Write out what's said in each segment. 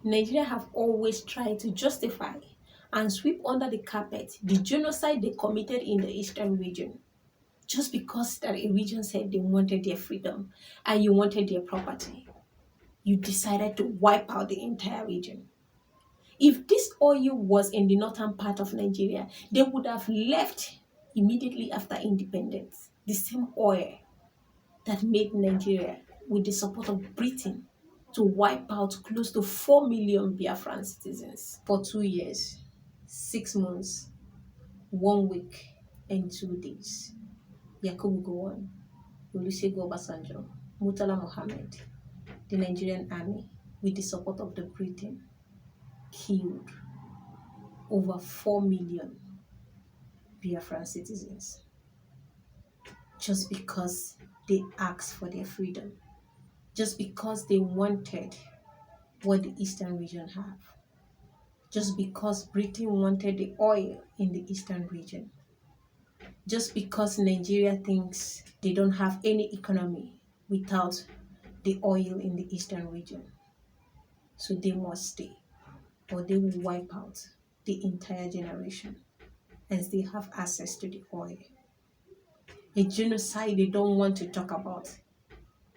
Nigeria have always tried to justify and sweep under the carpet the genocide they committed in the eastern region, just because that a region said they wanted their freedom and you wanted their property. You decided to wipe out the entire region. If this oil was in the northern part of Nigeria, they would have left immediately after independence. The same oil that made Nigeria, with the support of Britain, to wipe out close to 4 million Biafran citizens for 2 years, 6 months, 1 week, and 2 days. Yakubu Gowon, Olusegun Obasanjo, Murtala Mohammed, the Nigerian army, with the support of the Britain, killed over 4 million Biafran citizens just because they asked for their freedom, just because they wanted what the eastern region have, just because Britain wanted the oil in the eastern region, just because Nigeria thinks they don't have any economy without the oil in the eastern region. So they must stay, or they will wipe out the entire generation as they have access to the oil. A genocide they don't want to talk about.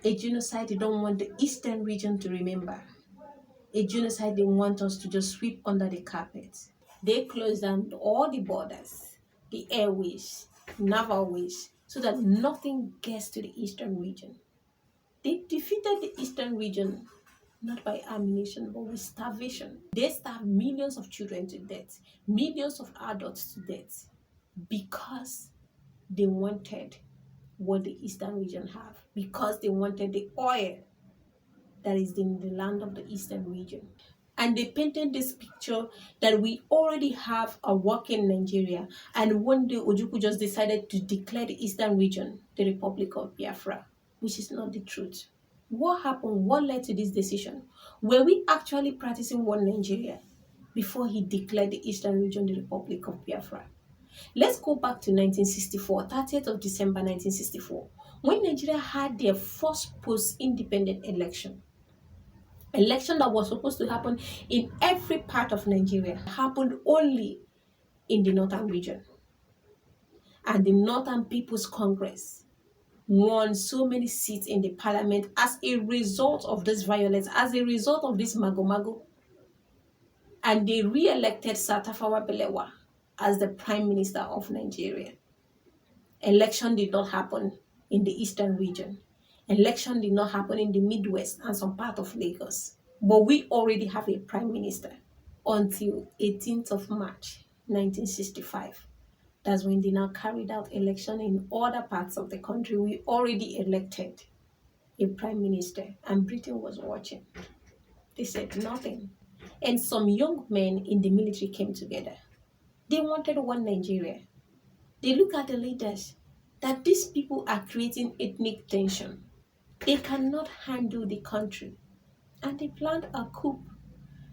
A genocide they don't want the eastern region to remember. A genocide they want us to just sweep under the carpet. They closed down all the borders, the airways, naval ways, so that nothing gets to the eastern region. They defeated the eastern region not by ammunition, but with starvation. They starved millions of children to death, millions of adults to death, because they wanted what the eastern region have, because they wanted the oil that is in the land of the eastern region. And they painted this picture that we already have a working Nigeria, and one day Ojukwu just decided to declare the eastern region the Republic of Biafra, which is not the truth. What happened? What led to this decision? Were we actually practicing one Nigeria before he declared the eastern region the Republic of Biafra? Let's go back to 1964, 30th of December 1964, when Nigeria had their first post-independent election. Election that was supposed to happen in every part of Nigeria happened only in the northern region. And the Northern People's Congress won so many seats in the parliament as a result of this violence, as a result of this mago-mago. And they re-elected Sir Tafawa Balewa as the Prime Minister of Nigeria. Election did not happen in the eastern region. Election did not happen in the Midwest and some part of Lagos. But we already have a Prime Minister until 18th of March 1965. That's when they now carried out election in other parts of the country. We already elected a Prime Minister, and Britain was watching. They said nothing. And some young men in the military came together. They wanted one Nigeria. They look at the leaders that these people are creating ethnic tension. They cannot handle the country. And they planned a coup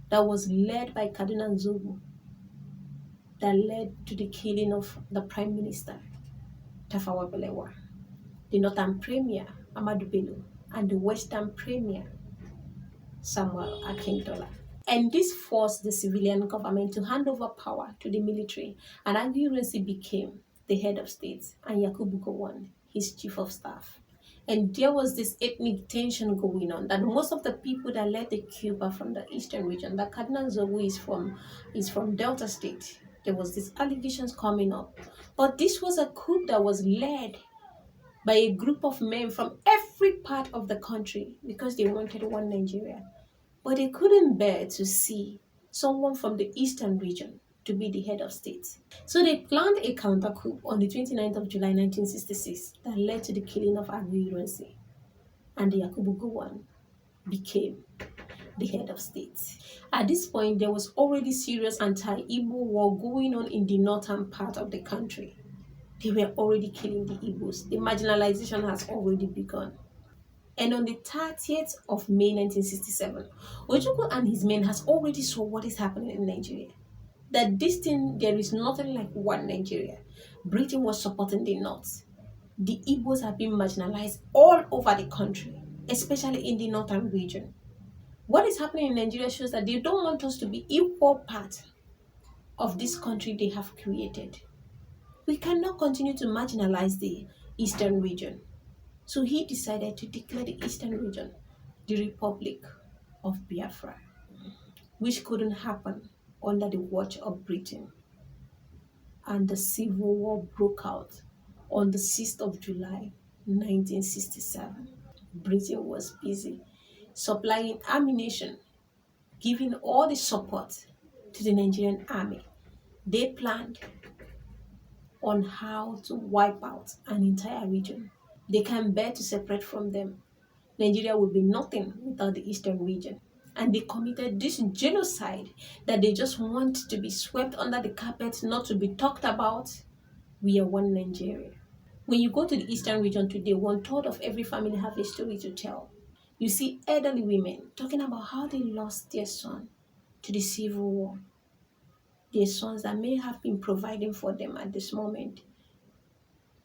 that was led by Cardinal Nzogu, that led to the killing of the Prime Minister, Tafawa Balewa, the Northern Premier, Ahmadu Bello, and the Western Premier, Samuel Akintola. And this forced the civilian government to hand over power to the military, and Aguiyi became the head of state, and Yakubu Gowon, his chief of staff. And there was this ethnic tension going on, that most of the people that led the coup are from the eastern region. That Cardinal Zogu is from Delta State. There was these allegations coming up. But this was a coup that was led by a group of men from every part of the country, because they wanted one Nigeria. But they couldn't bear to see someone from the eastern region to be the head of state. So they planned a counter coup on the 29th of July 1966 that led to the killing of Aguiyi, and the Yakubu Gowon became the head of state. At this point, there was already serious anti-Igbo war going on in the northern part of the country. They were already killing the Igbos. The marginalization has already begun. And on the 30th of May 1967, Ojukwu and his men has already saw what is happening in Nigeria. That this thing, there is nothing like one Nigeria. Britain was supporting the North. The Igbos have been marginalized all over the country, especially in the northern region. What is happening in Nigeria shows that they don't want us to be equal part of this country they have created. We cannot continue to marginalize the eastern region. So he decided to declare the eastern region the Republic of Biafra, which couldn't happen under the watch of Britain. And the Civil War broke out on the 6th of July 1967. Britain was busy supplying ammunition, giving all the support to the Nigerian army. They planned on how to wipe out an entire region. They can bear to separate from them. Nigeria would be nothing without the eastern region. And they committed this genocide that they just want to be swept under the carpet, not to be talked about. We are one Nigeria. When you go to the eastern region today, 1/3 of every family have a story to tell. You see elderly women talking about how they lost their son to the Civil War. Their sons that may have been providing for them at this moment.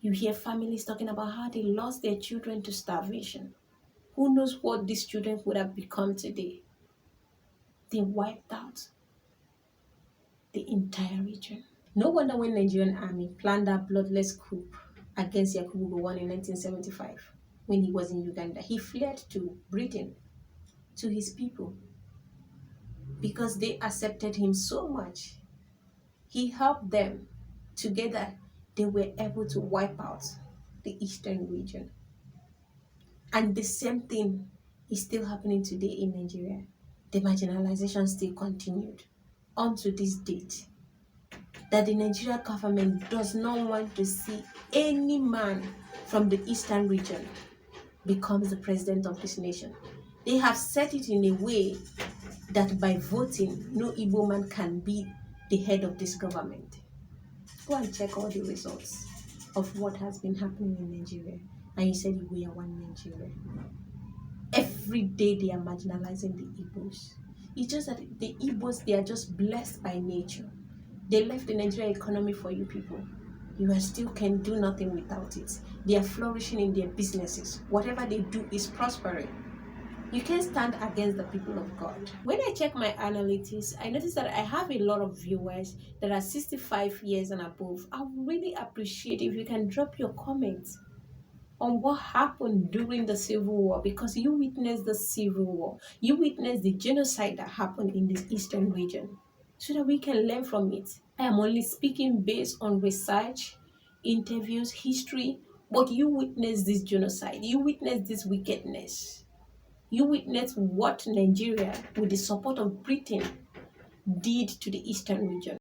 You hear families talking about how they lost their children to starvation. Who knows what these children would have become today? They wiped out the entire region. No wonder when Nigerian army planned that bloodless coup against Yakubu Gowon in 1975, when he was in Uganda, he fled to Britain, to his people, because they accepted him so much. He helped them. Together, they were able to wipe out the eastern region. And the same thing is still happening today in Nigeria. The marginalization still continued unto this date. That the Nigerian government does not want to see any man from the eastern region becomes the president of this nation. They have set it in a way that by voting, no Igbo man can be the head of this government. Go and check all the results of what has been happening in Nigeria. And you said we are one Nigeria. Every day they are marginalizing the Igbos. It's just that the Igbos, they are just blessed by nature. They left the Nigerian economy for you people. You still can do nothing without it. They are flourishing in their businesses. Whatever they do is prospering. You can't stand against the people of God. When I check my analytics, I notice that I have a lot of viewers that are 65 years and above. I would really appreciate if you can drop your comments on what happened during the Civil War, because you witnessed the Civil War. You witnessed the genocide that happened in this eastern region, so that we can learn from it. I am only speaking based on research, interviews, history, but you witnessed this genocide. You witnessed this wickedness. You witnessed what Nigeria, with the support of Britain, did to the eastern region.